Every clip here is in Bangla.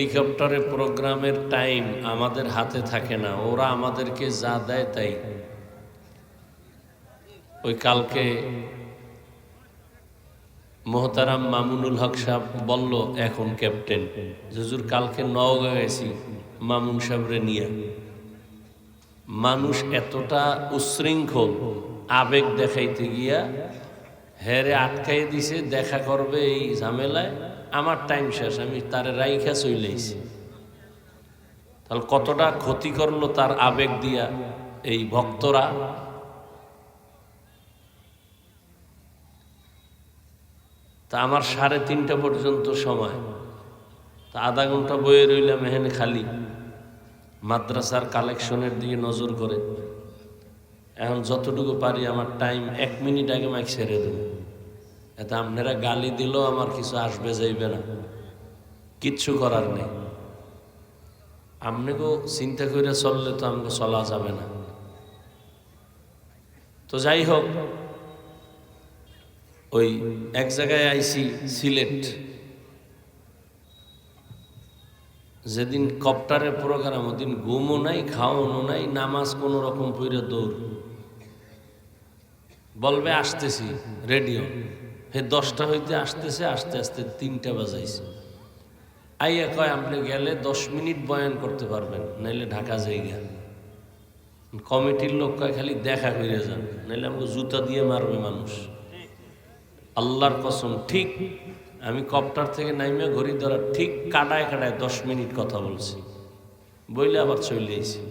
হেলিকপ্টারে প্রোগ্রামের টাইম আমাদের হাতে থাকে না, ওরা আমাদেরকে যা দেয় তাই। ওই কালকে মোহতারাম মামুনুল হক সাহেব বলল এখন ক্যাপ্টেন, হুজুর কালকে নওগাঁ গেছি মামুন সাহেবরে নিয়ে। মানুষ এতটা উচ্ছৃঙ্খল, আবেগ দেখাইতে গিয়া হেরে আটকাই দিছে, দেখা করবে এই ঝামেলায়, আমার টাইম শেষ, আমি তারে রাইখা চইলেছি। তাহলে কতটা ক্ষতি করলো তার আবেগ দিয়া এই ভক্তরা। তা আমার 3:30 পর্যন্ত সময়, তা আধা ঘন্টা বয়ে রইলাম এখানে খালি মাদ্রাসার কালেকশনের দিকে নজর করে। এখন যতটুকু পারি আমার টাইম 1 মিনিট আগে মাইক ছেড়ে দেব, এতে আপনারা গালি দিলেও আমার কিছু আসবে যাইবে না, কিচ্ছু করার নেই। আপনাকেও চিন্তা করে চললে তো আমাকে চলা যাবে না। তো যাই হোক, ওই এক জায়গায় আইসি সিলেট, যেদিন কপ্টারের প্রোগ্রাম ওদিন ঘুমও নাই, খাওয়ানো নাই, নামাজ কোনো রকম পইরে দৌড়। বলবে আসতেছি রেডিও, হে 10টা হইতে আসতেছে, আস্তে আস্তে 3টা বাজাইছে। আইয়া কয় আপনি গেলে 10 মিনিট বয়ান করতে পারবেন, নাইলে ঢাকা যাইগা। কমিটির লোক কয় খালি দেখা করে যান, নাইলে আমাকে জুতা দিয়ে মারবে মানুষ। আল্লাহর কসম, ঠিক আমি কপ্টার থেকে নাইমে ঘড়ি ধরা ঠিক কাটায় কাটায় 10 মিনিট কথা বলছি, বইলে আবার চলে এসেছি।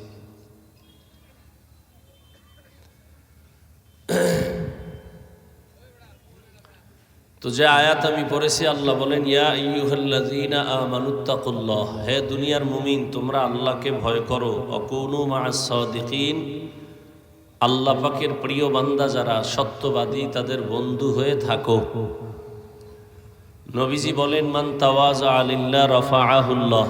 তো যে আয়াত আমি পড়েছি, আল্লাহ বলেন ইয়া আইয়ুহাল্লাযীনা আমানুত্তাকুল্লাহ, হে দুনিয়ার মুমিন তোমরা আল্লাহকে ভয় করো, অকুনু মা'আস সাদিকিন, আল্লাহ পাকের প্রিয় বান্দা যারা সত্যবাদী তাদের বন্ধু হয়ে থাকো। নবীজি বলেন মান তাওয়াজা লিল্লাহ রাফাআহুল্লাহ,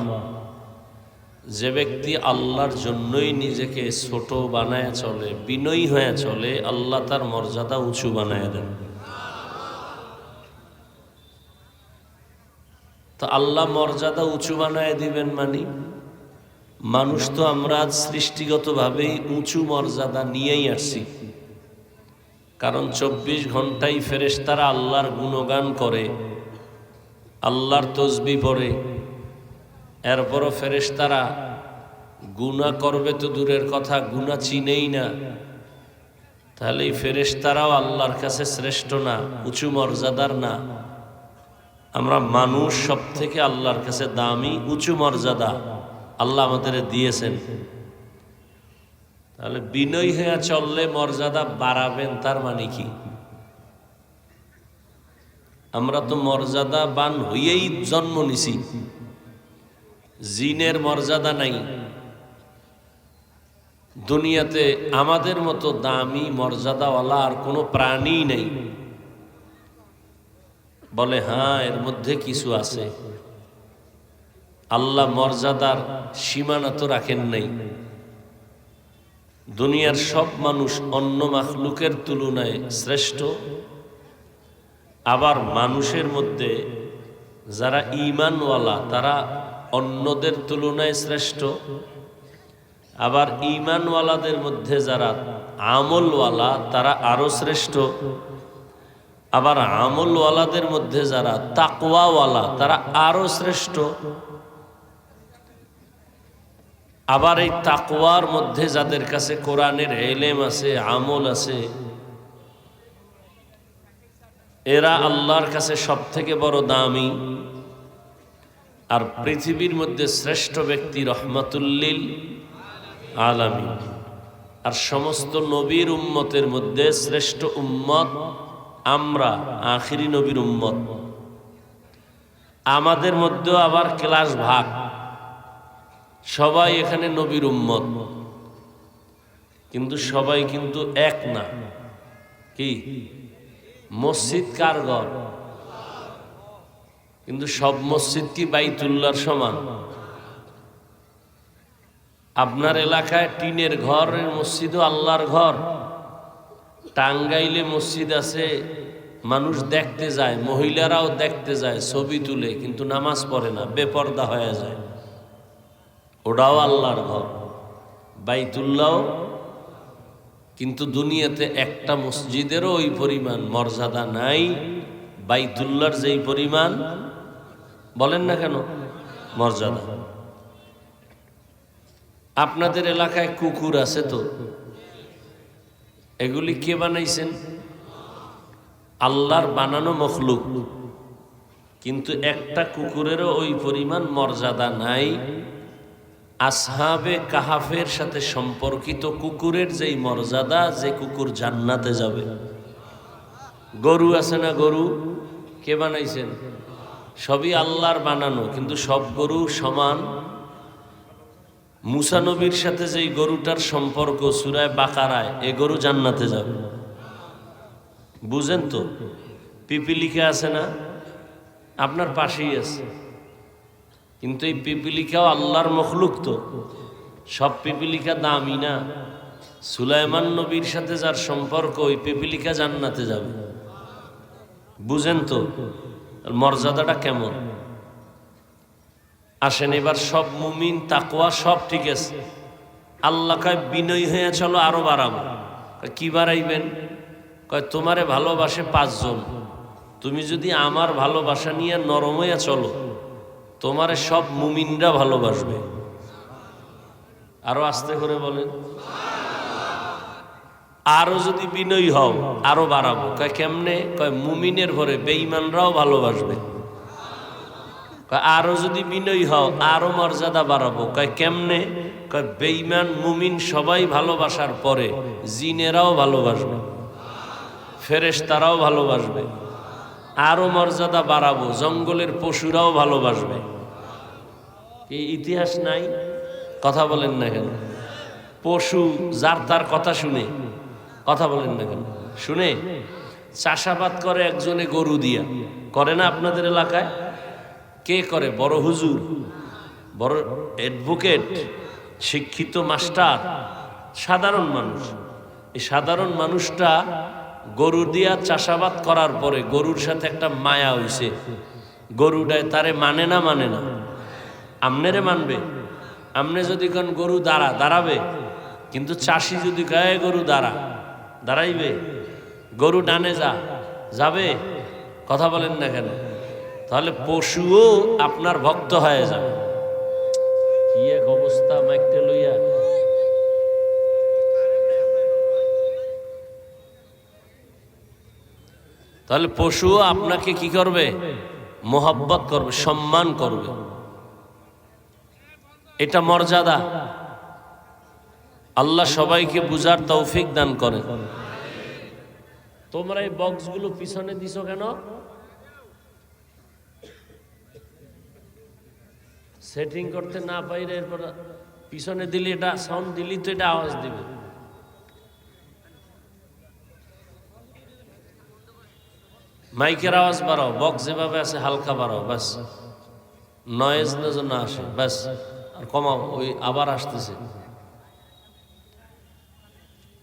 যে ব্যক্তি আল্লাহর জন্যই নিজেকে ছোট বানায় চলে, বিনয়ী হয়ে চলে, আল্লাহ তার মর্যাদা উঁচু বানায় দেন। তো আল্লাহ মর্যাদা উঁচু বানায় দিবেন মানে, মানুষ তো আমরা সৃষ্টিগতভাবেই উঁচু মর্যাদা নিয়েই আসছি। কারণ 24 ঘন্টাই ফেরেশতারা আল্লাহর গুণগান করে, আল্লাহর তসবিহ পড়ে। এরপরও ফেরেশতারা গুনাহ করবে তো দূরের কথা, গুনাহ চিনেই না। তাহলে এই ফেরেশতারাও আল্লাহর কাছে শ্রেষ্ঠ না, উঁচু মর্যাদার না? আমরা মানুষ সব থেকে আল্লাহর কাছে দামি, উঁচু মর্যাদা আল্লাহ আমাদের দিয়েছেন। তাহলে বিনয়ী হয়ে চললে মর্যাদা বাড়াবেন, তার মানে কি? আমরা তো মর্যাদাবান হইয়েই জন্ম নিছি, জিনের মর্যাদা নাই দুনিয়াতে। আমাদের মতো দামি মর্যাদাওয়ালা আর কোনো প্রাণী নেই। বলে হ্যাঁ এর মধ্যে কিছু আছে, আল্লাহ মর্যাদার সীমানা তো রাখেন নাই। দুনিয়ার সব মানুষ অন্য মাখলুকের তুলনায় শ্রেষ্ঠ, আবার মানুষের মধ্যে যারা ঈমানওয়ালা তারা অন্যদের তুলনায় শ্রেষ্ঠ, আবার ঈমানওয়ালাদের মধ্যে যারা আমলওয়ালা তারা আরো শ্রেষ্ঠ, আবার আমলওয়ালাদের মধ্যে যারা তাকওয়াওয়ালা তারা আরো শ্রেষ্ঠ। আবার এই তাকওয়ার মধ্যে যাদের কাছে কোরআনের ইলম আছে, আমল আছে, এরা আল্লাহর কাছে সব থেকে বড় দামি। আর পৃথিবীর মধ্যে শ্রেষ্ঠ ব্যক্তি রহমাতুল্লিল আলামিন। আর সমস্ত নবীর উম্মতের মধ্যে শ্রেষ্ঠ উম্মত আমরা, আখিরি নবীর উম্মত। আমাদের মধ্যেও আবার ক্লাস ভাগ, সবাই এখানে নবীর উম্মত, কিন্তু সবাই কিন্তু এক না। কি মসজিদ কার ঘর? কিন্তু সব মসজিদ কি বাইতুল্লাহর সমান? আপনার এলাকায় টিনের ঘরের মসজিদও আল্লাহর ঘর। টাঙ্গাইলে মসজিদ আছে, মানুষ দেখতে যায়, মহিলারাও দেখতে যায়, ছবি তুলে, কিন্তু নামাজ পড়ে না, বেপর্দা হয়ে যায়। ওটাও আল্লাহর ঘর, বাইতুল্লাহ। কিন্তু দুনিয়াতে একটা মসজিদেরও ওই পরিমাণ মর্যাদা নাই বাইতুল্লাহর যেই পরিমাণ, বলেন না কেন, মর্যাদা। আপনাদের এলাকায় কুকুর আছে তো, এগুলি কে বানাইছেন? আল্লাহর বানানো মখলুক। কিন্তু একটা কুকুরেরও ওই পরিমাণ মর্যাদা নাই আসহাবে কাহাফের সাথে সম্পর্কিত কুকুরের যেই মর্যাদা, যে কুকুর জান্নাতে যাবে। গরু আছে না, গরু কে বানাইছেন? সবই আল্লাহর বানানো, কিন্তু সব গরু সমান। মুসা নবীর সাথে যেই গরুটার সম্পর্ক সূরা বাকারায়, এ গরু জান্নাতে যাবে। বুঝেন তো? পিপিলিকা আছে না, আপনার পাশেই আছে, কিন্তু এই পিপিলিকাও আল্লাহর মখলুক তো। সব পিপিলিকা দামি না। সুলাইমান নবীর সাথে যার সম্পর্ক, ওই পিপিলিকা জান্নাতে যাবে। বুঝেন তো মর্যাদাটা কেমন? আসেন এবার সব মুমিন তাকওয়া সব ঠিক আছে, আল্লাহ কয় বিনয়ী হয়ে চলো, আরো বাড়াবো। কি বাড়াইবেন? কয় তোমারে ভালোবাসে 5 জন, তুমি যদি আমার ভালোবাসা নিয়ে নরম হইয়া চলো, তোমারে সব মুমিনরা ভালোবাসবে। আরো আস্তে করে বলেন। আরো যদি বিনয়ী হও, আরো বাড়াবো। কয় কেমনে? কয় মুমিনের ঘরে বেঈমানরাও ভালোবাসবে। কয় আরো যদি বিনয়ী হও, আরো মর্যাদা বাড়াবো। কয় কেমনে? কয় বেঈমান মুমিন সবাই ভালোবাসার পরে জিনেরাও ভালোবাসবে, ফেরেশতারাও ভালোবাসবে। আরো মর্যাদা বাড়াবো, জঙ্গলের পশুরাও ভালোবাসবে। এই ইতিহাস নাই? কথা বলেন না কেন? পশু যার তার কথা শুনে, কথা বলেন না কেন? শুনে চাষাবাদ করে একজনে গরু দিয়া, করে না আপনাদের এলাকায়? কে করে? বড় হুজুর, বড় অ্যাডভোকেট, শিক্ষিত মাস্টার, সাধারণ মানুষ। এই সাধারণ মানুষটা গরু দিয়া চাষাবাদ করার পরে গরুর সাথে একটা মায়া হইছে, গরুটায় তারে মানে না, মানে না। আমনেরে মানবে? আমনে যদি কোন গরু দাঁড়াবে, কিন্তু চাষি যদি গায়ে গরু দাঁড়াইবে? গরু ডানে যাবে? কথা বলেন না কেন? তাহলে পশুও আপনার ভক্ত হয়ে যাবে। কি এক অবস্থা! মাইকটা লইয়া তাহলে পশুও আপনাকে কি করবে? মোহাব্বত করবে, সম্মান করবে। এটা মর্যাদা। আল্লাহ সবাইকে বুঝার তৌফিক দান করেন। তোমরা এই বক্সগুলো পিছনে দিছো কেন? সেটিং করতে না পাইলে এরপর পিছনে দিলে, এটা সাউন্ড দিলি তো এটা আওয়াজ দিবে। মাইকের আওয়াজ বাড়াও, বক্স যেভাবে আছে হালকা বাড়াও, বাস নয়েজ না আসে, বাস। আর কমাও, ওই আবার আসতেছে।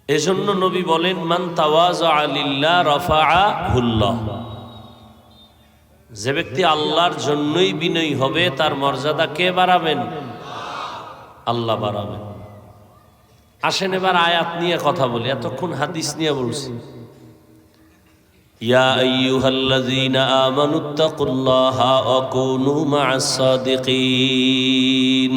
এজন্য নবী বলেন, মান তাওয়াযা লিল্লাহ রাফাআহুল্লাহ। যে ব্যক্তি আল্লাহর জন্যই বিনয়ী হবে, তার মর্যাদা কে বাড়াবেন? আল্লাহ বাড়াবেন। আসেন এবার আয়াত নিয়ে কথা বলি, এতক্ষণ হাদিস নিয়ে বলছি। ইয়া আইয়ুহাল্লাযীনা আমানুত্তাকুল্লাহা ওয়া কুনু মা'আস সাদিকিন।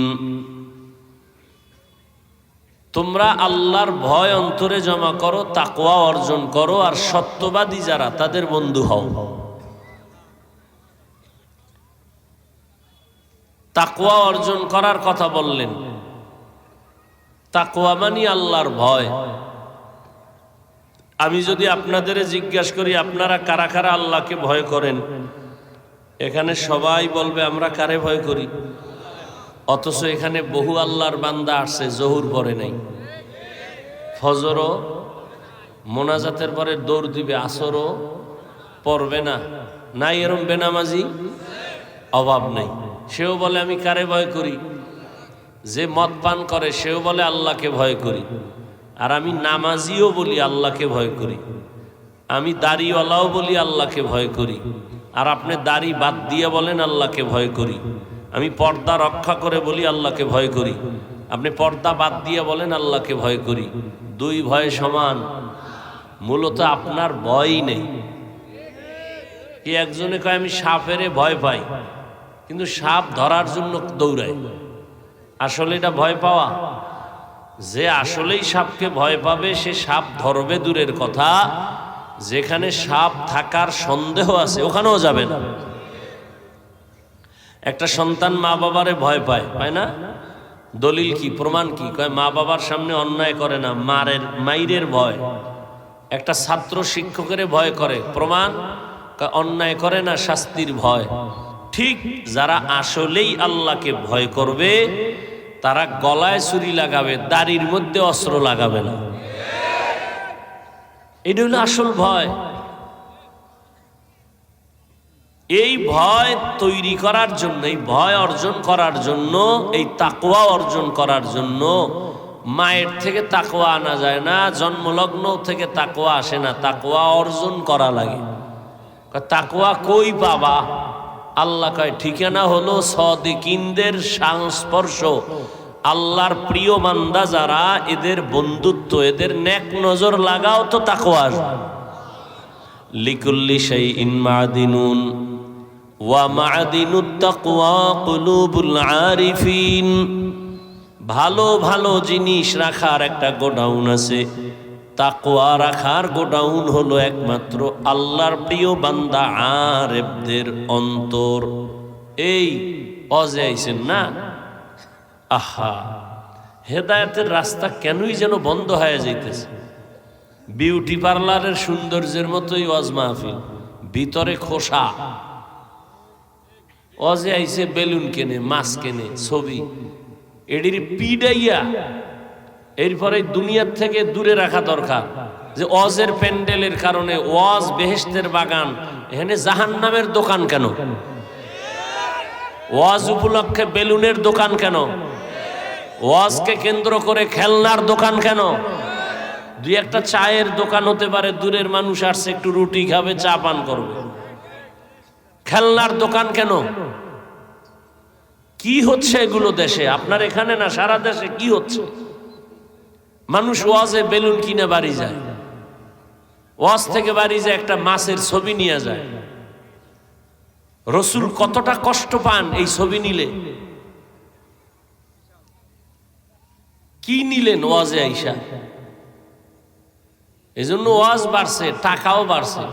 তোমরা আল্লাহর ভয় অন্তরে জমা করো, তাকওয়া অর্জন করো, আর সত্যবাদী যারা তাদের বন্ধু হও। তাকওয়া অর্জন করার কথা বললেন। তাকওয়া মানে আল্লাহর ভয়। আমি যদি আপনাদের জিজ্ঞাসা করি, আপনারা কারা কারা আল্লাহকে ভয় করেন, এখানে সবাই বলবে আমরা কারে ভয় করি। অথচ এখানে বহু আল্লাহর বান্দা আসছে জহুর পরে নাই, ফজরও মোনাজাতের পরে দৌড় দিবে, আসরও পড়বে না। নাই এরম বেনামাজি অভাব নেই। সেও বলে আমি কারে ভয় করি? যে মদ পান করে সেও বলে আল্লাহকে ভয় করি। আর আমি নামাজিও বলি আল্লাহকে ভয় করি। আমি দাড়িওয়ালাও বলি আল্লাহকে ভয় করি। আর আপনি দাড়ি বাদ দিয়ে বলেন আল্লাহকে ভয় করি। আমি পর্দা রক্ষা করে বলি আল্লাহকে ভয় করি, আপনি পর্দা বাদ দিয়ে বলেন আল্লাহকে ভয় করি, দুই ভয় সমান। মূলত আপনার ভয়ই নেই। কি একজনে কয় আমি সাপেরে ভয় পাই, কিন্তু সাপ ধরার জন্য দৌড়ায়। আসলে এটা ভয় পাওয়া? যে আসলেই সাপকে ভয় পাবে সে সাপ ধরবে দূরের কথা, যেখানে সাপ থাকার সন্দেহ আছে ওখানেও যাবে না। একটা সন্তান মা বাবারে ভয় পায়, পায় না? দলিল কি, প্রমাণ কি? কয় মা বাবার সামনে অন্যায় করে না, মাইরের ভয়। একটা ছাত্র শিক্ষকের ভয় করে, প্রমাণ? অন্যায় করে না, শাস্তির ভয়। ঠিক যারা আসলেই আল্লাহকে ভয় করবে তারা গলায় ছুরি লাগাবে, দাড়ির মধ্যে অস্ত্র লাগাবে না। এটা হলো আসল ভয়। এই ভয় তৈরি করার জন্য, এই ভয় অর্জন করার জন্য, এই তাকওয়া অর্জন করার জন্য মায়ের থেকে তাকওয়া আনা যায় না, জন্মলগ্ন থেকে তাকওয়া আসে না, তাকওয়া অর্জন করা লাগে। তাকওয়া কই পাবা? আল্লাহ কয় ঠিকানা হলো সাদিকিনদের সংস্পর্শ। আল্লাহর প্রিয় বান্দা যারা, এদের বন্ধুত্ব, এদের নেক নজর লাগাও তো তাকওয়া আসবে। লিকুল্লি শাইইন মাদিনুন ওয়া মাদিনুত তাকওয়া কুলুবুল আরিফিন। ভালো ভালো জিনিস রাখার একটা গোডাউন আছে, তাকওয়া রাখার গোডাউন হলো একমাত্র আল্লাহর প্রিয় বান্দা আরেফদের অন্তর। এই অজে আইছেন না, আহা হেদায়েতের রাস্তা কেনই যেন বন্ধ হয়ে যাইতেছে। বিউটি পার্লারের সৌন্দর্যের মতোই ওয়াজ মাহফিল, ভিতরে খোসা। অজে আইছে বেলুন কেনে, মাছ কেনে, ছবি, এটির পিডাইয়া এরপরে দুনিয়ার থেকে দূরে রাখা দরকার। যে ওয়াজের প্যান্ডেলের কারণে ওয়াজ বেহেশতের বাগান, এখানে জাহান্নামের দোকান কেন? ওয়াজ উপলক্ষে বেলুনের দোকান কেন? ওয়াজকে কেন্দ্র করে খেলনার দোকান কেন? দুই একটা চায়ের দোকান হতে পারে, দূরের মানুষ আসছে একটু রুটি খাবে, চা পান করবে। খেলনার দোকান কেন? কি হচ্ছে এগুলো দেশে? আপনার এখানে না, সারা দেশে কি হচ্ছে? মানুষ ওয়াজে বেলুন কিনে বাড়ি যায়, ওয়াজ থেকে বাড়ি যায় একটা মাছের ছবি নিয়ে যায়। রসুল কতটা কষ্ট পান এই ছবি নিলে। কি নিলেন ওয়াজে আইসা? এই জন্য ওয়াজ বাড়ছে, টাকাও বাড়ছে।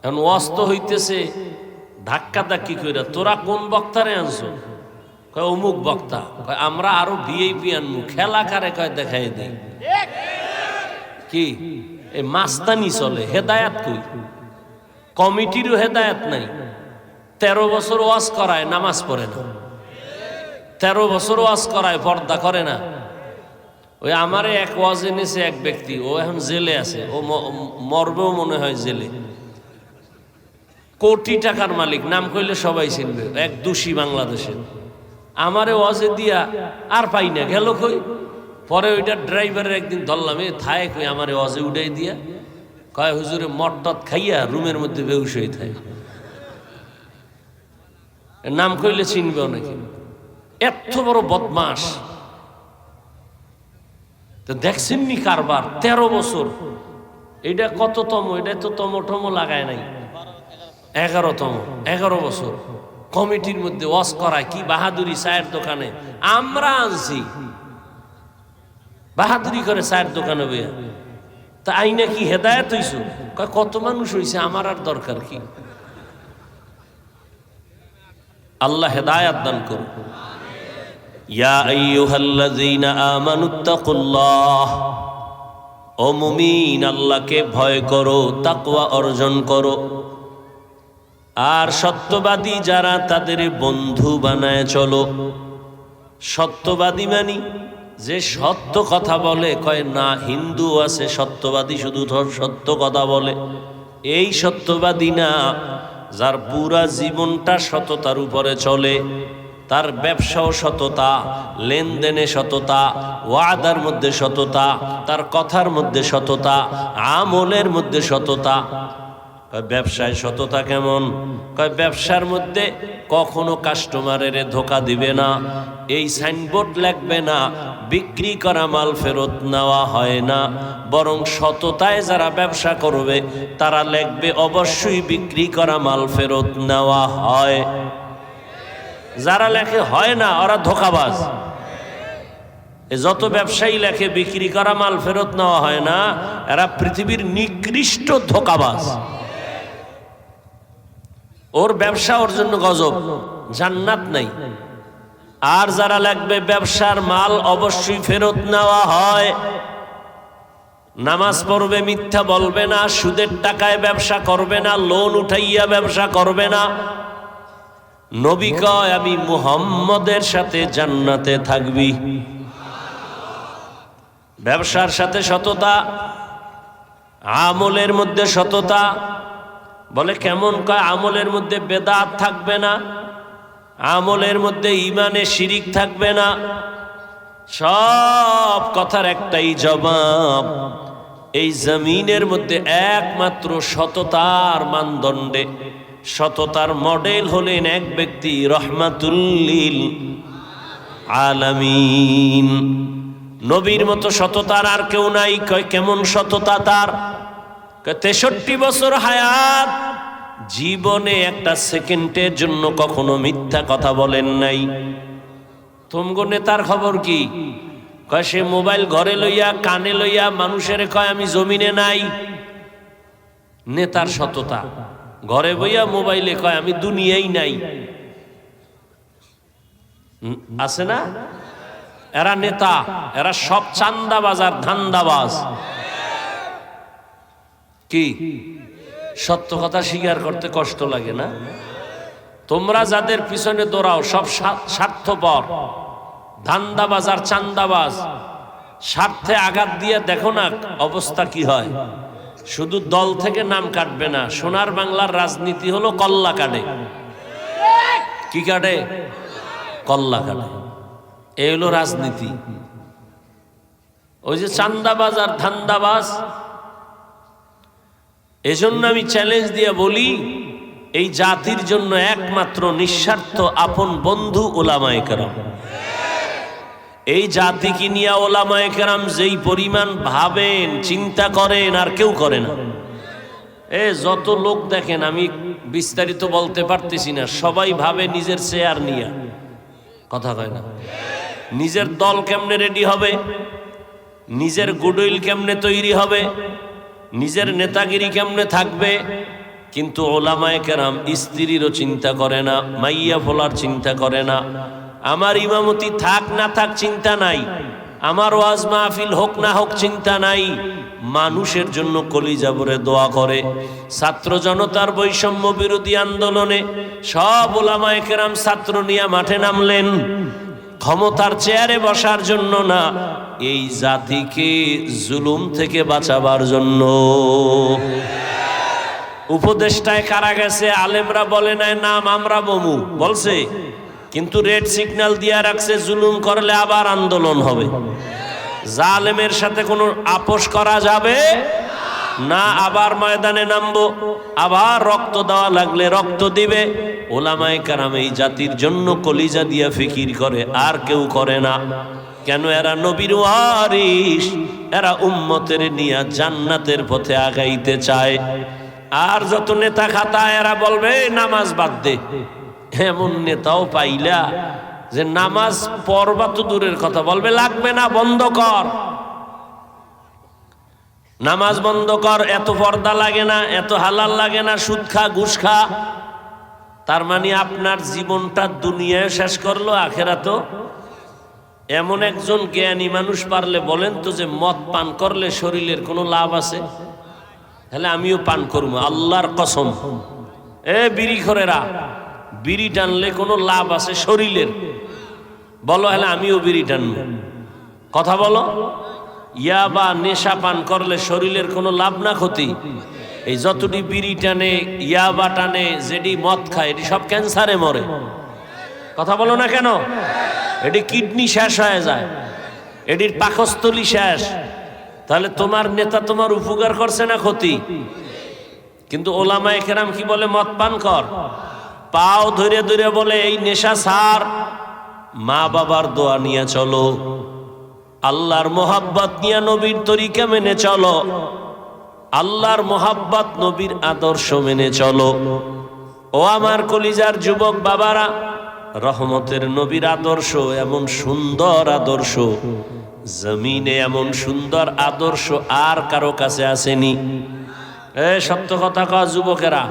এখন ওয়াজ তো হইতেছে ধাক্কা ধাক্কি কইরা, তোরা কোন বক্তারে আনছো? কয় অমুক বক্তা। কয় আমরা আরো ভিআইপি আনমু, খেলা কারে কয় দেখাই দেই। কি এই মাস্তানি চলে, হেদায়াত কই? কমিটিরও হেদায়াত নাই। 13 বছর ওয়াজ করায়, নামাজ পড়ে না। 13 বছর ওয়াজ করায়, পর্দা করে না। ওই আমারে এক ওয়াজ এনেছে এক ব্যক্তি, ও এখন জেলে আছে, ও মরবেও মনে হয় জেলে। কোটি টাকার মালিক, নাম কইলে সবাই চিনবে, এক দোষী বাংলাদেশের। আমারে ওয়াজে দিয়া আর পাই না, গেল কই? পরে ওইটা ড্রাইভারের একদিন ধরলাম, এ থায় কই আমারে ওয়াজে উঠাই দিয়া। কয় হুজুরে মটটত খাইয়া রুমের মধ্যে বেহুশ হয়ে থাকে। নাম কইলে চিনবে অনেকে। এত বড় বদমাস। তো দেখছেননি কারবার? 13 বছর। এটা কততম? এটা তো তম লাগায় নাই, 11তম। 11 বছর কমিটির মধ্যে ওয়াজ করায়। কি বাহাদুরি! চায়ের দোকানে আমরা আনছি, বাহাদুরি করে চায়ের দোকানে বইয়া। তা আইনা কি হেদায়েত হইছো? কয় কত মানুষ হইছে, আমার আর দরকার কি? আল্লাহ হেদায়েত দান করুন। ইয়া আইয়ুহাল্লাযীনা আমানুত্তাকুল্লাহ, ও মুমিন আল্লাহকে ভয় করো, তাকওয়া অর্জন করো। আর সত্যবাদী যারা, তাদের বন্ধু বানায় চলো। সত্যবাদী মানি যে সত্য কথা বলে। কয় না, হিন্দু আছে সত্যবাদী, শুধু সত্য কথা বলে। এই সত্যবাদী না, যার পুরা জীবনটা সততার উপরে চলে। তার ব্যবসাও সততা, লেনদেনে সততা, ওয়াদার মধ্যে সততা, তার কথার মধ্যে সততা, আমলের মধ্যে সততা। ব্যবসায় সততা কেমন? ব্যবসার মধ্যে কখনো কাস্টমারের ধোকা দিবে না, এই সাইনবোর্ড লাগবে না, বিক্রি করা মাল ফেরত নেওয়া হয় না, বরং সততায় যারা ব্যবসা করবে তারা লিখবে অবশ্যই বিক্রি করা মাল ফেরত নেওয়া হয়। যারা লেখে হয় না ওরা ধোকাবাজ। যত ব্যবসায়ী লেখে বিক্রি করা মাল ফেরত নেওয়া হয় না, এরা পৃথিবীর নিকৃষ্ট ধোকাবাজ। ওর ব্যবসা ওর জন্য গজব, জান্নাত নাই। আর যারা লাগবে ব্যবসার মাল অবশ্যই ফেরত নেওয়া হয়, নামাজ পড়বে, মিথ্যা বলবে না, সুদের টাকায় ব্যবসা করবে না, লোন উঠাইয়া ব্যবসা করবে না। নবী কয় আমি মুহাম্মদের সাথে জান্নাতে থাকবি। ব্যবসার সাথে সততা, আমলের মধ্যে সততা। বলে কেমন? কয় আমলের মধ্যে বেদাত থাকবে না, আমলের মধ্যে ইমানে শিরিক থাকবে না। সব কথার একটাই জবাব, এই জমিনের মধ্যে একমাত্র সততার মানদণ্ডে, সততার মডেল হলেন এক ব্যক্তি, রহমাতুল লিল আলামিন। নবীর মতো সততার আর কেউ নাই। কয় কেমন সততা তার? 63 বছর হায়াত, জীবনে একটা সেকেন্ডের জন্য কখনো মিথ্যা কথা বলেন নাই। তোমগো নেতার খবর কি? কয় সে মোবাইল ঘরে লইয়া কানে লইয়া মানুষের কয় আমি জমিনে নাই। নেতার সততা, ঘরে বইয়া মোবাইলে কয় আমি দুনিয়াই নাই। আছে না? এরা নেতা, এরা সব চান্দাবাজ আর ধান্দাবাজ। কি সত্য কথা স্বীকার করতে কষ্ট লাগে না? তোমরা যাদের পিছনে দৌড়াও সব স্বার্থপর, ধান্দাবাজ আর চান্দাবাজ। স্বার্থে আঘাত দিয়ে দেখো না অবস্থা কি হয়। শুধু দল থেকে নাম কাটবে না, সোনার বাংলার রাজনীতি হলো কল্লা কাটে। কি কাটে? কল্লা কাটে। এই হলো রাজনীতি। ওই যে চান্দাবাজ আর ধান্দাবাজ। এজন্য আমি চ্যালেঞ্জ দিয়ে বলি, এই জাতির জন্য একমাত্র নিঃস্বার্থ আপন বন্ধু ওলামায়ে কেরাম। এই জাতিকে নিয়ে ওলামায়ে কেরাম যেই পরিমাণ ভাবেন, চিন্তা করেন, আর কেউ করে না। যত লোক দেখেন, আমি বিস্তারিত বলতে পারতেছি না, সবাই ভাবে নিজের চেয়ার নিয়ে। কথা কয় না? নিজের দল কেমনে রেডি হবে, নিজের গুডউইল কেমনে তৈরি হবে, নিজের নেতাগিরি কেমনে থাকবে। কিন্তু ওলামায়ে কেরাম স্ত্রীরও চিন্তা করে না, মাইয়া ফোলার চিন্তা করে না, আমার ইমামতি থাক না থাক চিন্তা নাই, আমার ওয়াজ মাহফিল হোক না হোক চিন্তা নাই। মানুষের জন্য কলিজা ভরে দোয়া করে। ছাত্র জনতার বৈষম্য বিরোধী আন্দোলনে সব ওলামায়ে কেরাম ছাত্র নিয়ে মাঠে নামলেন, ক্ষমতার চেয়ারে বসার জন্য না, এই জাতিকে জুলুম থেকে বাঁচাবার জন্য। উপদেষ্টায় কারা গেছে? আলেমরা বলে নাই নাম আমরা বমু বলছে, কিন্তু রেড সিগন্যাল দিয়া রাখছে জুলুম করলে আবার আন্দোলন হবে। জালেমের সাথে কোনো আপোষ করা যাবে না, আবার ময়দানে নামবো, আবার রক্ত দেওয়া লাগলে রক্ত দিবে। ওলামায়ে কেরাম এই জাতির জন্য কলিজা দিয়া ফিকির করে, আর কেউ করে না। কেন? এরা নবীর ওয়ারিস, এরা উম্মতের নিয়ে জান্নাতের পথে আগাইতে চায়। আর যত নেতা খাতা এরা বলবে নামাজ বাদ দে। এমন নেতাও পাইলা যে নামাজ পড়বা তো দূরের কথা, বলবে লাগবে না, বন্ধ কর, নামাজ বন্ধ কর, এত পর্দা লাগে না, এত হালাল লাগে না, সুদ খা, ঘুষ খা। তার মানে আপনার জীবনটা দুনিয়ায় শেষ করলো, আখেরাতেও। এমন একজন জ্ঞানী মানুষ পারলে বলেন তো যে মদ পান করলে শরীরের কোনো লাভ আছে? তাহলে আমিও পান করবো, আল্লাহর কসম। বিড়ি খোরেরা, বিড়ি টানলে কোনো লাভ আছে শরীরের? বলো, হলে আমিও বিড়ি টানবো। কথা বলো। ইয়াবা নেশা পান করলে শরীরের কোনো লাভ না ক্ষতি? এই যতটি বিড়ি টানে, ইয়াবা টানে, যেটি মদ খায়, এটি সব ক্যান্সারে মরে। কথা বলো না কেন? এটি কিডনি শেষ হয়ে যায়, এটির পাকস্থলী শেষ। তাহলে তোমার নেতা তোমার উপকার করছে না ক্ষতি? কিন্তু ওলামায়ে কেরাম কি বলে? মদ পান কর। পাও ধরে ধরে বলে এই নেশা ছাড়, মা বাবার দোয়া নিয়ে চলো, আল্লাহর মোহাব্বত নিয়ে নবীর তরিকা মেনে চলো, আল্লাহর মোহাব্বত নবীর আদর্শ মেনে চলো। ও আমার কলিজার যুবক বাবারা, রহমতের নবীর আদর্শ এমন সুন্দর আদর্শ, জমিনে এমন সুন্দর আদর্শ আর কারো কাছে আসেনি। সত্য কথা কও যুবকেরা,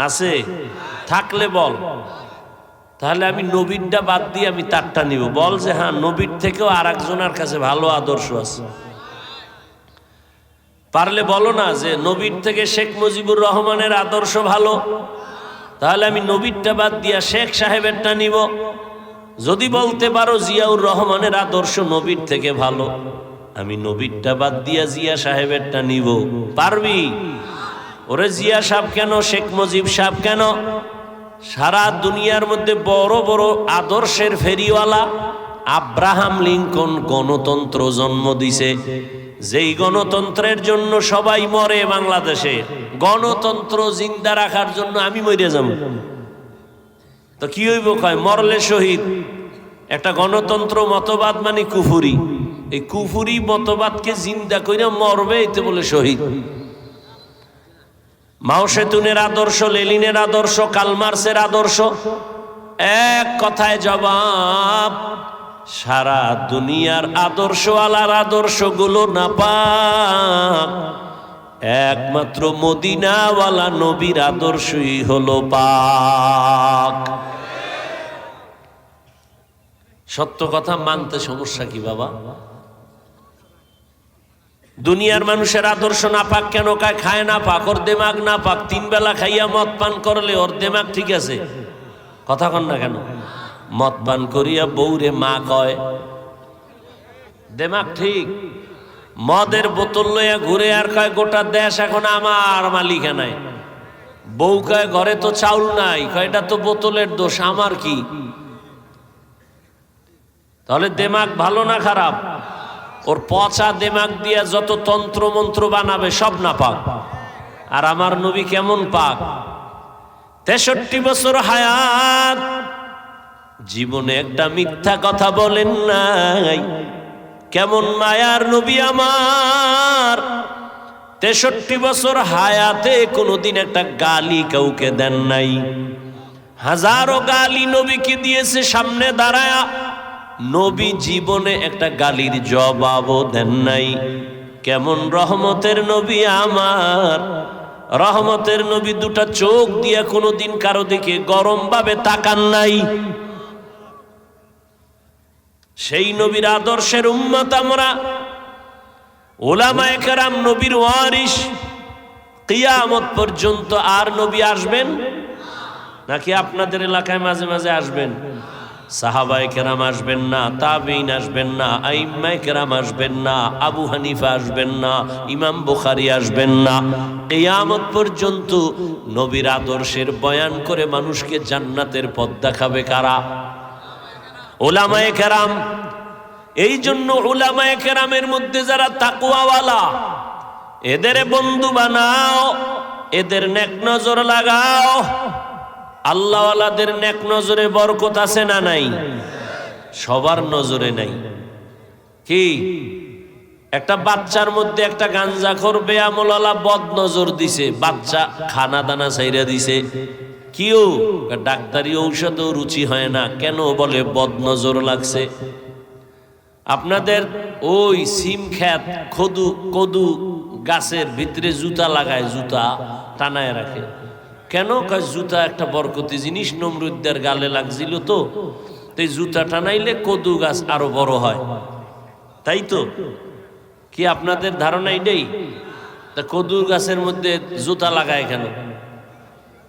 আছে? থাকলে বল, তাহলে আমি নবীরটা বাদ দিয়ে আমি তারটা নিব। বল যে হ্যাঁ, নবীর থেকেও আর একজনের কাছে ভালো আদর্শ আছে। পারলে বলো না যে নবীর থেকে শেখ মুজিবুর রহমানের আদর্শ ভালো, তাহলে আমি নবীরটা বাদ দিয়া শেখ সাহেবেরটা নিব। যদি বলতে পারো জিয়াউর রহমানের আদর্শ নবীর থেকে ভালো, আমি নবীরটা বাদ দিয়া জিয়া সাহেবেরটা নিব। পারবি? ওরে জিয়া সাহেব কেন, শেখ মুজিব সাহেব কেন, সারা দুনিয়ার মধ্যে বড় বড় আদর্শের ফেরিওয়ালা আব্রাহাম লিঙ্কন গণতন্ত্র জন্ম দিছে, যেই গণতন্ত্রের জন্য সবাই মরে বাংলাদেশে। গণতন্ত্র জিন্দা রাখার জন্য আমি মরে যাব তো কি হইব? কয় মরলে শহীদ। একটা গণতন্ত্র মতবাদ মানে কুফুরি, এই কুফুরি মতবাদকে জিন্দা কইরা মরবে, এতে বলে শহীদ। মাও সেতুনের আদর্শ, লেনিনের আদর্শ, কালমার্সের আদর্শ, এক কথায় জবাব, সারা দুনিয়ার আদর্শওয়ালার আদর্শগুলো নাপাক, একমাত্র মদিনাওয়ালা নবীর আদর্শই হলো পাক। সত্য কথা মানতে সমস্যা কি বাবা? দুনিয়ার মানুষের আদর্শ না পাক কেন? খায় না পাক, ওর দেমাগ না পাক। 3 বেলা খাইয়া মদ পান করলে ওর দেমাগ ঠিক আছে? কথা কন না কেন? মদ পান করিয়া বউরে মা কয়, দেমাগ ঠিক। মদের বোতল লইয়া ঘুরে আর কয় গোটা দেশ এখন আমার মালিকানায়। বউ কয় ঘরে তো চাউল নাই, কয় এটা তো বোতলের দোষ, আমার কি? তাহলে দেমাগ ভালো না খারাপ? ওর পচা দেমাগ দিয়া যত তন্ত্র মন্ত্র বানাবে সব না পাক। আর আমার নবী কেমন পাক? 63 বছর হায়াত, জীবনে একটা মিথ্যা কথা বলেন নাই। কেমন মায়ার নবী আমার, 63 বছর হায়াতে কোনোদিন একটা গালি কাউকে দেন নাই। হাজারো গালি নবীকে দিয়েছে সামনে দাঁড়ায়া, নবী জীবনে একটা গালির জবাবও দেন নাই। কেমন রহমতের নবী আমার, রহমতের নবী দুটা চোখ দিয়া কোনোদিন কারো দিকে গরম ভাবে তাকান নাই। সেই নবীর আদর্শের উম্মত আমরা। উলামায়ে কেরাম নবীর ওয়ারিস, কিয়ামত পর্যন্ত আর নবী আসবেন নাকি আপনাদের এলাকায় মাঝে মাঝে আসবেন? সাহাবায়ে কেরাম আসবেন না, তাবেঈন আসবেন না, আইম্মায়ে কেরাম আসবেন না, আবু হানিফা আসবেন না, ইমাম বুখারী আসবেন না। কিয়ামত পর্যন্ত নবীর আদর্শের বয়ান করে মানুষকে জান্নাতের পথ দেখাবে কারা? উলামায়ে কেরাম। এই জন্য উলামায়ে কেরামের মধ্যে যারা তাকওয়াওয়ালা, এদের বন্ধু বানাও, এদের নেক নজর লাগাও। আল্লাহওয়ালাদের নেক নজরে বরকত আছে না নাই? সবার নজরে নাই। কি একটা বাচ্চার মধ্যে একটা গাঞ্জাখোর বেআমলওয়ালা বদ নজর দিছে, বাচ্চা খানা দানা ছাইরা দিছে। কিও ডাক্তারি ঔষধও রুচি হয় না কেন? বলে বদ নজর লাগছে। আপনাদের ওই সিম খেত কদু গাছের ভিতরে জুতা লাগায়, জুতা টানায় রাখে কেন? কয় জুতা একটা বরকতি জিনিস, নমরুদ্দের গালে লাগছিল তো, তাই জুতা টানাইলে কদু গাছ আরো বড় হয়। তাই তো? কি আপনাদের ধারণা এটাই? তা কদু গাছের মধ্যে জুতা লাগায় কেন?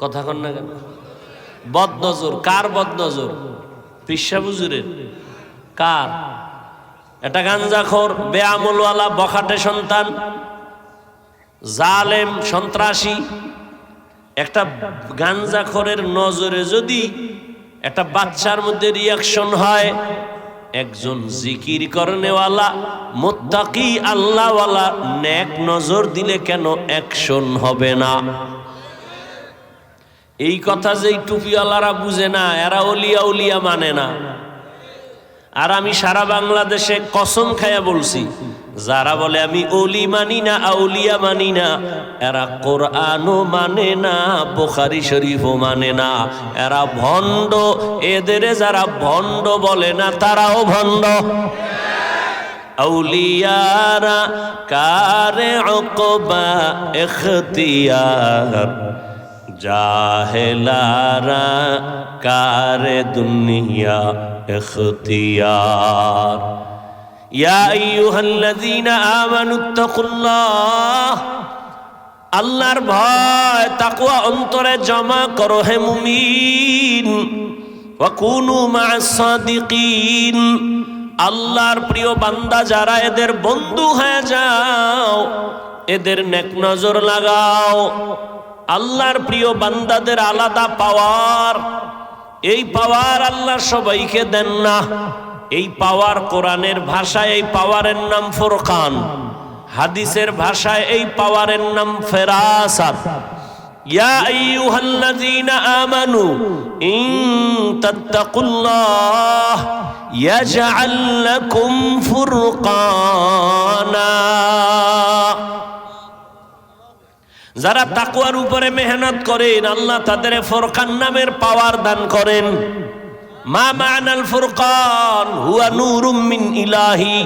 কথা কন না কেন? বদনজর। কার বদনজর? পিসা হুজুরের। কার? এটা গাঞ্জাখোর বেআমলওয়ালা বখাটে সন্তান, জালেম সন্ত্রাসী। একটা গাঞ্জাখোরের নজরে যদি একটা বাচ্চার মধ্যে রিয়াকশন হয়, একজন জিকির করনেওয়ালা মুত্তাকি আল্লাহওয়ালা নেক নজর দিলে কেন অ্যাকশন হবে না? এই কথা যেই টুপিওয়ালারা বুঝে না, এরা ওলিয়া উলিয়া মানে না। আর আমি সারা বাংলাদেশে কসম খায়া বলছি, যারা বলে আমি ওলি মানি না, আউলিয়া মানি না, এরা কোরআনও মানে না, বুখারী শরীফও মানে না, এরা ভণ্ড। এদের যারা ভণ্ড বলে না তারাও ভণ্ড। আউলিয়ারা কারে উকবা ইখতিয়ার, জাহেলারা কারে দুনিয়া ইখতিয়ার। ইয়া আইয়ুহাল্লাযীনা আমানুত্তাকুল্লাহ, আল্লাহর ভয় তাকওয়া অন্তরে জমা করো হে মুমিন। ওয়া কুনু মা'আস সাদিকিন, আল্লাহর প্রিয় বান্দা যারা, এদের বন্ধু হয়ে যাও, এদের নেক নজর লাগাও। আল্লাহর প্রিয় বান্দাদের আলাদা পাওয়ার, এই পাওয়ার আল্লাহ সবাইকে দেন না। এই পাওয়ার কোরআনের ভাষায় এই পাওয়ারের নাম ফুরকান, হাদিসের ভাষায় এই পাওয়ারের নাম ফেরাসাত। ইয়া আইয়ুহাল্লাযীনা আমানু ইন তাত্তাকুল্লাহ ইয়াজআল লাকুম ফুরকানা, যারা তাকওয়ার উপরে মেহনত করেন আল্লাহ তাদের ফুরকান নামের পাওয়ার দান করেন। মা মা'নাল ফুরকান হুয়া নূরুম মিন ইলাহি।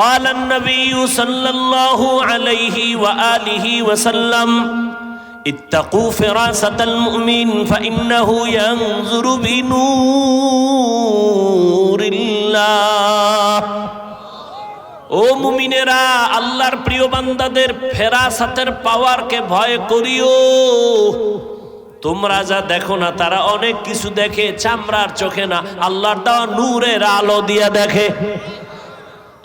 قال النبي صلى الله عليه وآله وسلم اتقوا فراسة المؤمن فإنه ينظر بنور الله। ও মুমিনেরা, আল্লাহর প্রিয় বান্দাদের ফেরাসাতের পাওয়ারকে ভয় করিও। তোমরা যা দেখো না, তারা অনেক কিছু দেখে চামড়ার চোখে না, আল্লাহর দেওয়া নূরের আলো দিয়ে দেখে।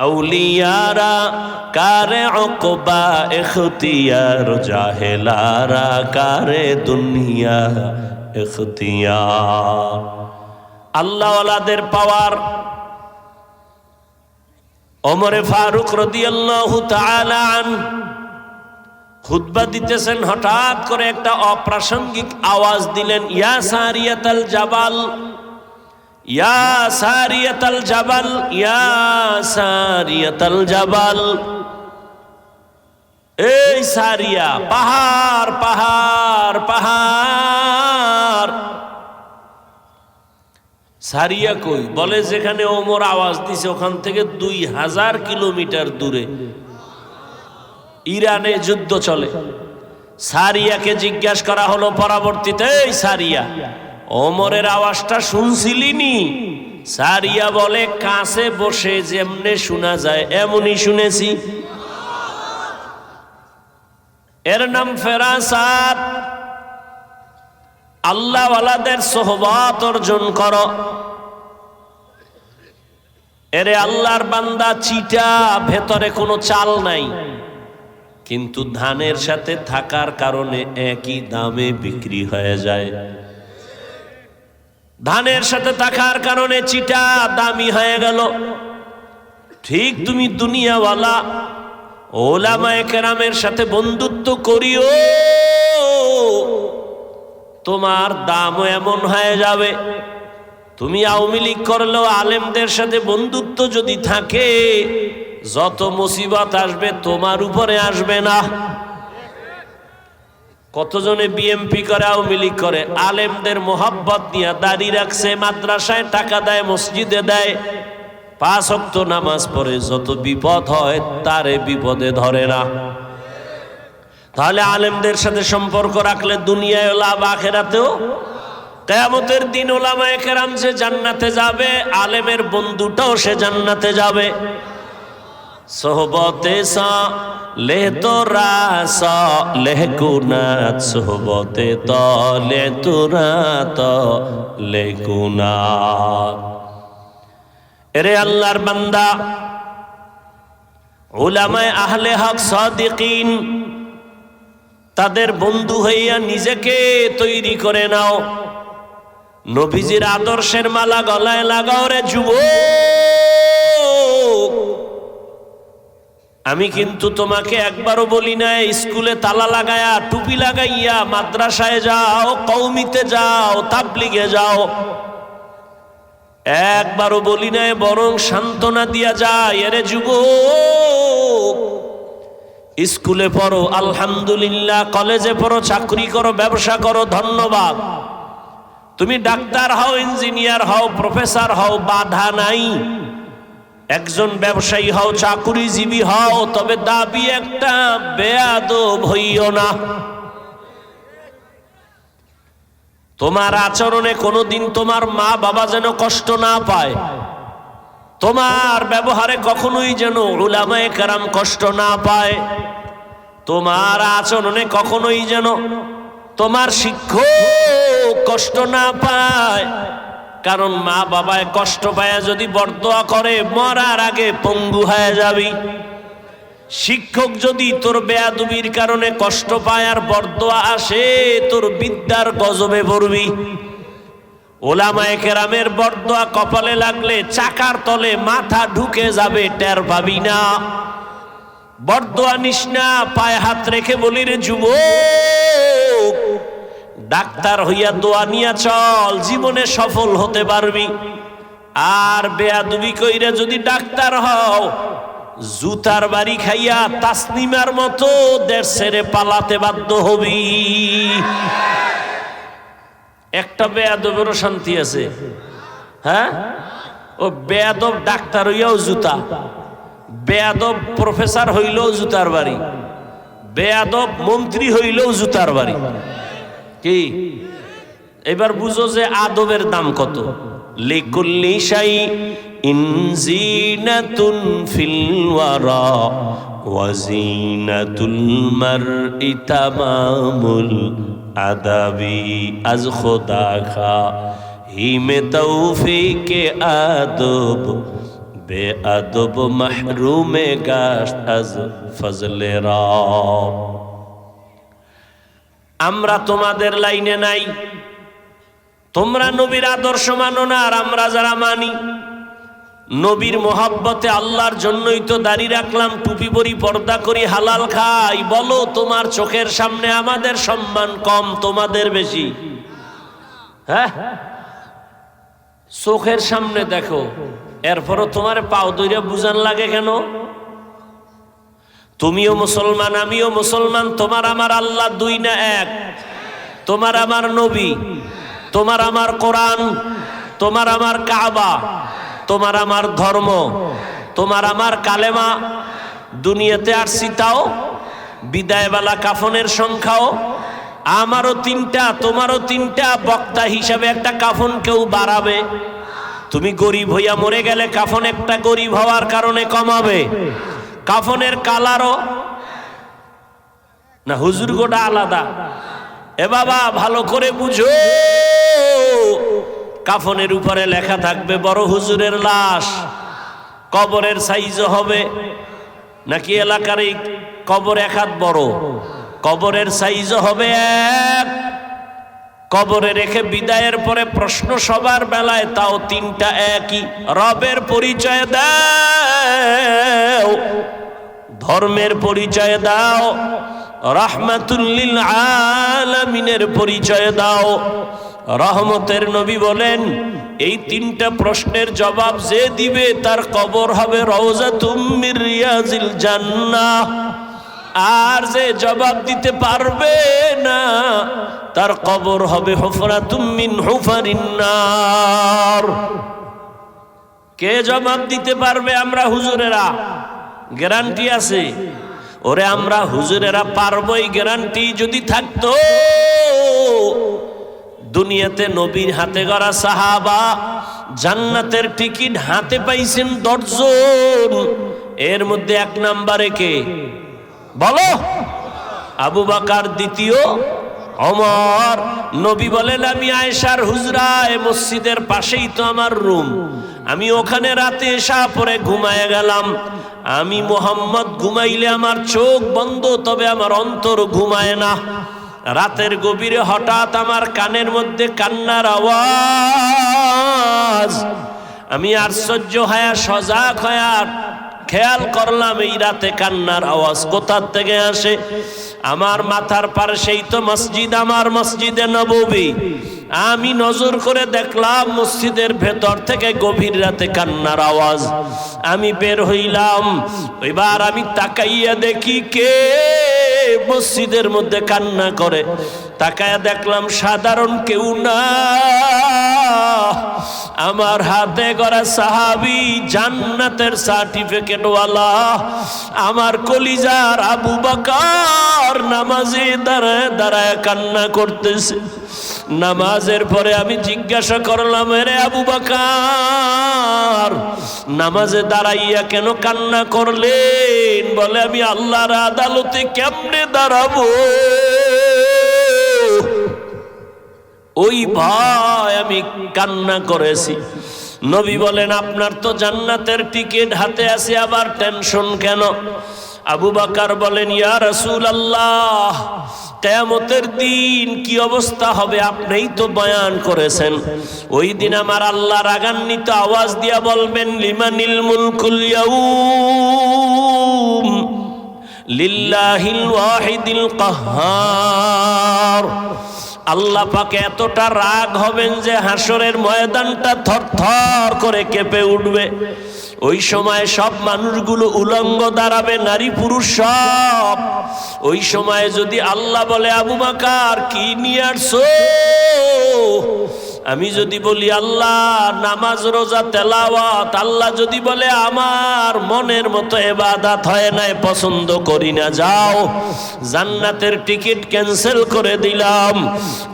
আউলিয়ারা কারে উকবা ইখতিয়ার, জাহেলারা কারে দুনিয়া ইখতিয়ার। আল্লাহওয়ালাদের পাওয়ার। ওমরে ফারুক রাদিয়াল্লাহু তাআলা আনহু খুতবা দিতেছেন, হঠাৎ করে একটা অপ্রাসঙ্গিক আওয়াজ দিলেন, ইয়া সারিয়াতাল জাবাল, ইয়া সারিয়াতাল জাবাল, ইয়া সারিয়াতাল জাবাল। এই সারিয়া, পাহাড় পাহাড় পাহাড়। সারিয়া কই? বলে যেখানে ওমর আওয়াজ দিছে ওখান থেকে 2000 কিলোমিটার দূরে ইরানে যুদ্ধ চলে। সারিয়াকে জিজ্ঞাসা করা হলো পরবর্তীতে, এই সারিয়া, ওমরের আওয়াজটা শুনছিলিনি? সারিয়া বলে, কাছে বসে যেমনে শোনা যায় এমনই শুনেছি। এর নাম ফেরাসাত। আল্লাহওয়ালাদের সোহবত অর্জন করো। এরে আল্লাহর বান্দা চিটা, ভেতরে কোনো চাল নাই, কিন্তু ধানের সাথে থাকার কারণে একই দামে বিক্রি হয়ে যায়। ধানের সাথে থাকার কারণে চিটা দামি হয়ে গেল। ঠিক তুমি দুনিয়াওয়ালা ওলামায়ে কেরামের সাথে বন্ধুত্ব করিও, তোমার দামও এমন হয়ে যাবে। তুমি আওয়ামী লীগ করলেও আলেমদের সাথে বন্ধুত্ব যদি থাকে, যত মুসিবত আসবে তোমার উপরে আসবে না। কতজনে বিএমপি করে, আওয়ামী লীগ করে, আলেমদের মোহাব্বত নিয়ে দাঁড়িয়ে রাখছে, মাদ্রাসায় টাকা দেয়, মসজিদে দেয়, 5 ওয়াক্ত নামাজ পড়ে, যত বিপদ হয় তারে বিপদে ধরে না। তাহলে আলেমদের সাথে সম্পর্ক রাখলে দুনিয়ায় লাভ, আখিরাতেও। কিয়ামতের দিন উলামায়ে কেরাম যে জান্নাতে যাবে, আলেমের বন্ধুটাও সে জান্নাতে যাবে। সোহবতে সালেহ তোরা সালেহ কুনাত, সোহবতে তলে তোরা তলে কুনাত। এরে আল্লাহর বান্দা, উলামায়ে আহলে হক সাদিকিন, তাদের বন্ধু হইয়া নিজেকে তৈরি করে নাও। নবীজির আদর্শের মালা গলায় লাগাও রে যুবক। আমি কিন্তু তোমাকে একবারও বলি না স্কুলে তালা লাগায়া টুপি লাগাইয়া মাদ্রাসায় যাও, কওমিতে যাও, তাবলিগে যাও, একবারও বলি না, বরং সান্ত্বনা দিয়া যায়, এরে যুবক স্কুলে পড়ো আলহামদুলিল্লাহ, কলেজে পড়ো, চাকরি করো, ব্যবসা করো, ধন্যবাদ। তুমি ডাক্তার হও, ইঞ্জিনিয়ার হও, প্রফেসর হও, বাধা নাই। একজন ব্যবসায়ী হও, চাকুরিজীবী হও, তবে দাবি একটা, বেয়াদব হইও না। তোমার আচরণে কোনোদিন তোমার মা বাবা যেন কষ্ট না পায়, তোমার ব্যবহারে কখনোই যেন উলামায়ে কেরাম কষ্ট না পায়, তোমার আচরণে কখনোই যেন তোমার শিক্ষক কষ্ট না পায়। কারণ মা বাবায় কষ্ট পায় যদি বরদোয়া করে, মরার আগে পঙ্গু হয়ে যাবি। শিক্ষক যদি তোর বেয়াদবির কারণে কষ্ট পায় আর বরদোয়া আসে, তোর বিদ্যার গজবে পড়বি। ওলামায়ে কেরামের বরদোয়া কপালে লাগলে চাকার তলে মাথা ঢুকে যাবে, টের পাবি না। বরদোয়া নিস না, পায়ে হাত রেখে বলি রে যুবক, ডাক্তার হইয়া দোয়া নিয়া চল, জীবনে সফল হতে পারবি। আর বেয়াদবি কইরা যদি ডাক্তার হও, জুতার বাড়ি খাইয়া তাসনিমার মতো দেশ ছেড়ে পালাতে বাধ্য হবি। একটা বেয়াদবেরও শান্তি আছে? হ্যাঁ, ও বেয়াদব ডাক্তার হইয়াও জুতা, বেয়াদব প্রফেসর হইলেও জুতার বাড়ি, বেয়াদব মন্ত্রী হইলেও জুতার বাড়ি। কি এবার বুঝো যে আদবের দাম কত। লিকুল্লি শাইইন জিনাতুন ফিল ওয়ারা ওয়া জিনাতুল মারই তামামুল আদাবি। আজ খোদা খা হিমে তৌফিকে আদব, বেআদব মাহরুমে গাশ আজ ফজলে রব। আমরা তোমাদের লাইনে নাই, তোমরা নবীর আদর্শ মানো না, আর আমরা যারা মানি নবীর মোহাব্বতে আল্লাহর জন্যই তো দাড়ি রাখলাম, টুপি পরি, পর্দা করি, হালাল খাই। বলো তোমার চোখের সামনে আমাদের সম্মান কম, তোমাদের বেশি? হ্যাঁ, চোখের সামনে দেখো, এরপরও তোমার পাও দইরা বুঝান লাগে কেন? তুমিও মুসলমান, আমিও মুসলমান, তোমার আমার আল্লাহ দুই না এক, তোমার আমার নবী, তোমার আমার কোরআন, তোমার আমার কাবা, তোমার আমার ধর্ম, তোমার আমার কালেমা। দুনিয়াতে আসছি তাও বিদায়বেলা কাফনের সংখ্যাও আমারও তিনটা, তোমারও তিনটা। বক্তা হিসাবে একটা কাফন কেউ বাড়াবে? তুমি গরিব হইয়া মরে গেলে কাফন একটা গরিব হওয়ার কারণে কমাবে? কাফনের কালারও না, হুজুর গোটা আলাদা। এ বাবা ভালো করে বুঝো, কাফনের উপরে লেখা থাকবে বড় হুজুরের লাশ। কবরের সাইজও হবে নাকি এলাকার এই কবর এক হাত বড়, কবরের সাইজও হবে এক। কবরে রেখে বিদায়ের পরে প্রশ্ন সবার বেলায়, তাও তিনটা একই। রবের পরিচয় দাও, ধর্মের পরিচয় দাও, রাহমাতুল লিল আলামিনের পরিচয় দাও। রহমতের নবী বলেন, এই তিনটা প্রশ্নের জবাব যে দিবে তার কবর হবে রওজাতুম মির রিয়াজিল জান্নাহ। আর যে জবাব দিতে পারবে না তার কবর হবে হুফরাতুম মিন হুফারিন নার। কে জবাব দিতে পারবে? আমরা হুজুরেরা, গ্যারান্টি আছে। ওরে আমরা হুজুরেরা পারবই, গ্যারান্টি যদি থাকতো দুনিয়াতে নবীর হাতে গড়া সাহাবা জান্নাতের টিকিট হাতে পাইছেন 10 জন। এর মধ্যে 1 নম্বরে কে বলো? আবু বকর, দ্বিতীয় ওমর। নবী বলেন, আমি আয়েশার হুজরায়, মসজিদের পাশেই তো আমার রুম, আমি ওখানে রাতে এশা পরে ঘুমায় গেলাম। আমি মুহাম্মদ ঘুমাইলে আমার চোখ বন্ধ, তবে আমার অন্তর ঘুমায় না। রাতের গভীরে হঠাৎ আমার কানের মধ্যে কান্নার আওয়াজ। আমি আশ্চর্য হয়ে সজাগ হয়ে খেয়াল করলাম এই রাতে কান্নার আওয়াজ কোথা থেকে আসে। আমার মাথার পাশেই তো মসজিদ, আমার মসজিদে নববী। আমি নজর করে দেখলাম মসজিদের ভেতর থেকে গভীর রাতে কান্নার আওয়াজ। আমি বের হইলাম, এবার আমি তাকাইয়া দেখি কে মসজিদের মধ্যে কান্না করে। তাকাইয়া দেখলাম সাধারণ কেউ না, আমার হাতে গড়া সাহাবী, জান্নাতের সার্টিফিকেট ওয়ালা, আমার কলিজার আবু বকর নামাজে দাঁড়ায় দাঁড়ায় কান্না করতেছে। নামাজের পরে আমি জিজ্ঞাসা করলাম, রে আবু বকর, নামাজে দাঁড়াইয়া কেন কান্না করলেন? বলে, আমি আল্লাহর আদালতে কেমনে দাঁড়াবো, ওই ভয় আমি কান্না করেছি। নবী বলেন, আপনার তো জান্নাতের টিকিট হাতে আছে, আবার টেনশন কেন? আবু বকর বলেন, ইয়া রাসূলুল্লাহ, কিয়ামতের দিন কি অবস্থা হবে আপনিই তো বয়ান করেছেন। ওই দিন আমার আল্লাহ রাগান্বিত আওয়াজ দিয়া বলবেন, লিমানিল মুলকুল ইয়াউম লিল্লাহিল ওয়াহিদিল কাহ্হার। আল্লাহ পাক এতটা রাগ হবেন যে হাসরের ময়দানটা থরথর করে কেঁপে উঠবে। ওই সময় সব মানুষগুলো উলঙ্গ দাঁড়াবে, নারী পুরুষ সব। ওই সময় যদি আল্লাহ বলে, আবু বকর কি নিয়ে আসছো? আমি যদি বলি আল্লাহ নামাজ রোজা তেলাওয়াত, আল্লাহ যদি বলে আমার মনের মতো ইবাদত হয় না, পছন্দ করি না, যাও জান্নাতের টিকিট ক্যান্সেল করে দিলাম।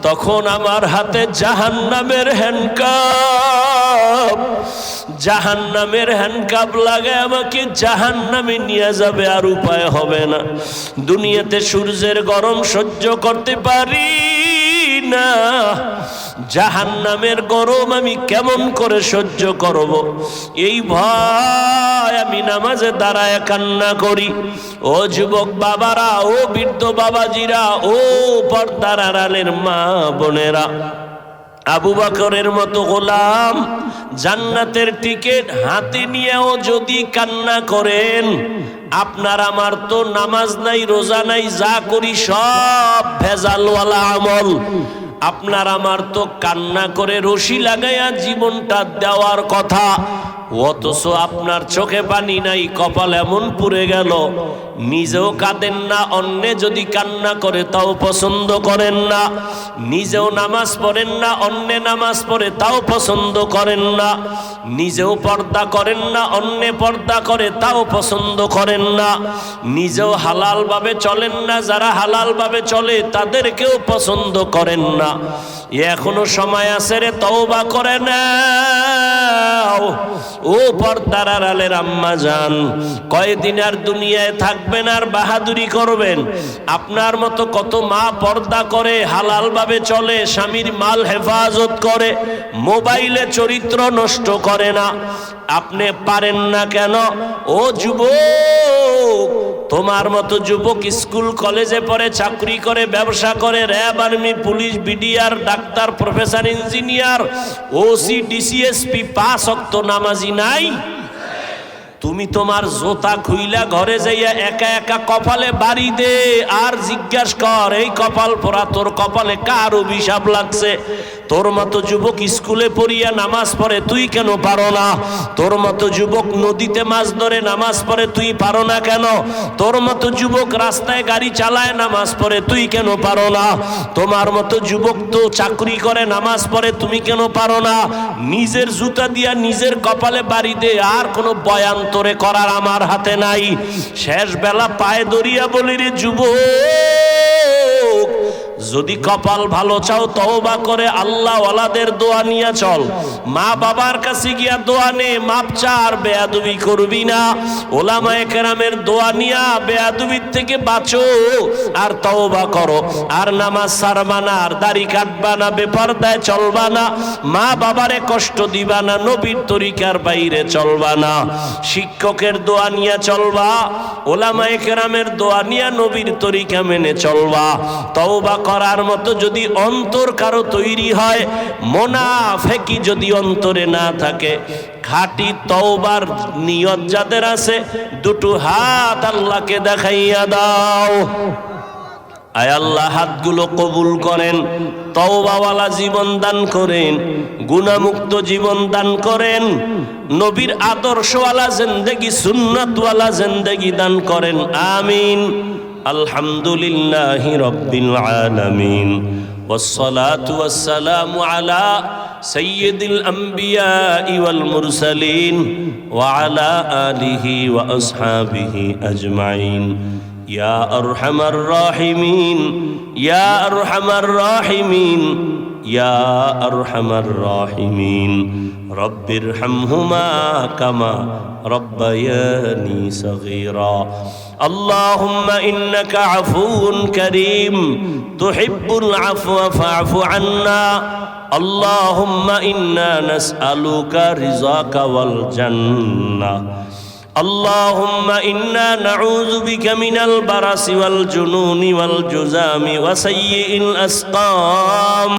তখন আমার হাতে জাহান্নামের হ্যান্ডকাপ, জাহান্নামের হ্যান্ডকাপ লাগায় আমাকে জাহান্নামে নিয়ে যাবে, আর উপায় হবে না। দুনিয়াতে সূর্যের গরম সহ্য করতে পারি না, জাহান্নামের গরম আমি কেমন করে সহ্য করব? এই ভয় আমি নামাজে দাঁড়ায় কান্না করি। ও যুবক বাবারা, ও বৃদ্ধ বাবাজিরা, ও পর্দার আড়ালের মা বোনেরা, আবু বকরের মতো গোলাম জান্নাতের টিকিট হাতে নিয়েও যদি কান্না করেন, আপনার আমার তো নামাজ নাই, রোজা নাই, যা করি সব ভেজালওয়ালা আমল। আপনার আমার তো কান্না করে রশি লাগাইয়া জীবনটা দেওয়ার কথা, অথচ আপনার চোখে পানি নাই, কপাল এমন পুড়ে গেল, নিজেও কাঁদেন না, অন্যে যদি কান্না করে তাও পছন্দ করেন না। নিজেও নামাজ পড়েন না, অন্যে নামাজ পড়ে তাও পছন্দ করেন না। নিজেও পর্দা করেন না, অন্যে পর্দা করে তাও পছন্দ করেন না। নিজেও হালাল ভাবে চলেন না, যারা হালাল ভাবে চলে তাদেরকেও পছন্দ করেন না। এখনো সময় আছে রে, তওবা করে নাও। ও পর্দার আড়ালের আম্মা জান, কয়দিন আর দুনিয়ায় থাকবেন আর বাহাদুরি করবেন? আপনার মতো কত মা পর্দা করে, হালাল ভাবে চলে, স্বামীর মাল হেফাজত করে, মোবাইলে চরিত্র নষ্ট করে না। আপনি পারেন না কেন? ও যুবক, তোমার মতো যুবক স্কুল কলেজে পড়ে, চাকরি করে, ব্যবসা করে, RAB, army, police, BDR, doctor, professor, engineer, OC, DC SP, 5 ওয়াক্ত নামাজি নাই? তুমি তোমার জোতা খুইলা ঘরে যাইয়া একা একা কপালে বাড়ি দে, আর জিজ্ঞাস কর, এই কপাল পরা তোর কপালে কার অভিশাপ লাগছে? তোর মতো যুবক স্কুলে পড়িয়া নামাজ পড়ে, তুই কেন পারো না? তোর মতো যুবক নদীতে মাছ ধরে নামাজ পড়ে, তুই পারো না কেন? তোর মতো যুবক রাস্তায় গাড়ি চালায় নামাজ পড়ে, তুই কেন পারো না? তোমার মতো যুবক তো চাকরি করে নামাজ পড়ে, তুমি কেন পারো না? নিজের জুতা দিয়া নিজের কপালে বাড়ি দে, আর কোনো বয়ান তোরে করার আমার হাতে নাই। শেষ বেলা পায়ে দরিয়া বলি, রে যুবক, যদি কপাল ভালো চাও তওবা করে আল্লাহ ওয়ালাদের দোয়া নিয়ে চল, মা বাবার কাছে গিয়া দোয়া নে, মাপ চা, আর বেয়াদবি করবি না। ওলামায়ে কেরামের দোয়া নিয়া বেয়াদবির থেকে বাঁচো, আর তওবা করো, আর নামাজ ছাড়বা না, আর দাড়ি কাটবা না, বেপরদায় চলবা না, মা বাবারে কষ্ট দিবা না, নবীর তরিকার বাইরে চলবা না, শিক্ষকের দোয়া নিয়ে চলবা, ওলামায়ে কেরামের দোয়া নিয়া নবীর তরিকা মেনে চলবা, তওবা করার মতো যদি অন্তর কারো তৈরি হয়, মুনাফিকি যদি অন্তরে না থাকে, খাঁটি তওবার নিয়ত যাদের আছে, দুটো হাত আল্লাহকে দেখাইয়া দাও। আয় আল্লাহ, হাতগুলো কবুল করেন, তওবাওয়ালা জীবন দান করেন, গুনাহমুক্ত জীবন দান করেন, নবীর আদর্শওয়ালা জিন্দেগি, সুন্নাতওয়ালা জিন্দেগি দান করেন, আমিন। আলহামদুলিল্লাহি রাব্বিল আলামিন, والصلاة والسلام على سيد الأنبياء والمرسلين وعلى آله وأصحابه أجمعين يا أرحم الراحمين يا أرحم الراحمين يا أرحم الراحمين رب ارحمهما كما ربياني صغيرا اللهم إنك عفو كريم تحب العفو فاعف عنا اللهم إنا نسألك رضاك والجنة اللهم إنا نعوذ بك من البرص والجنون والجذام وسيء الأسقام